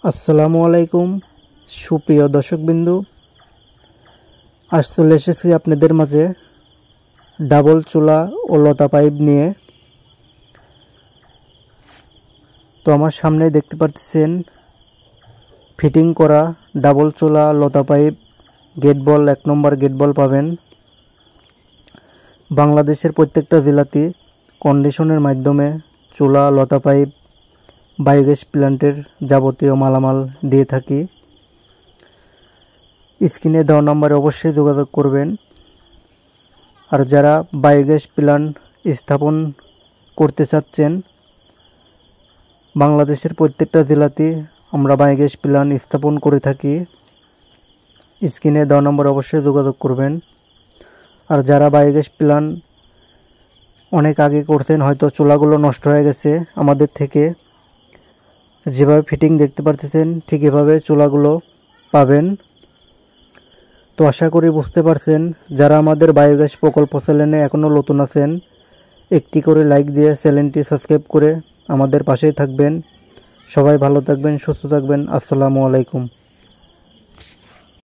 আসসালামু আলাইকুম সুপ্রিয় দর্শকবিন্দু, আজ চলে এসেছি আপনাদের মাঝে ডাবল চুলা ও লতা পাইপ নিয়ে। তো আমার সামনে দেখতে পাচ্ছেন ফিটিং করা ডাবল চুলা লতা পাইপ গেট বল 1 নম্বর গেট বল পাবেন। বাংলাদেশের প্রত্যেকটা জেলাতে কন্ডিশনের মাধ্যমে চুলা লতা পাইপ বায়োগ্যাস প্ল্যান্টের যাবতীয় মালামাল দিয়ে থাকি। স্ক্রিনে দেওয়া নম্বরে অবশ্যই যোগাযোগ করবেন। আর যারা বায়োগ্যাস প্ল্যান্ট স্থাপন করতে চাচ্ছেন, বাংলাদেশের প্রত্যেকটা জেলাতে আমরা বায়োগ্যাস প্ল্যান্ট স্থাপন করে থাকি। স্ক্রিনে দেওয়া নম্বরে অবশ্যই যোগাযোগ করবেন। আর যারা বায়োগ্যাস প্ল্যান্ট অনেক আগে করছেন, হয়তো চুলাগুলো নষ্ট হয়ে গেছে, আমাদের থেকে যেভাবে ফিটিং দেখতে পারতেছেন ঠিক এভাবে চুলাগুলো পাবেন। তো আশা করি বুঝতে পারছেন। যারা আমাদের বায়োগ্যাস প্রকল্প চ্যানেলে এখনও নতুন আছেন, একটি করে লাইক দিয়ে চ্যানেলটি সাবস্ক্রাইব করে আমাদের পাশেই থাকবেন। সবাই ভালো থাকবেন, সুস্থ থাকবেন। আসসালামু আলাইকুম।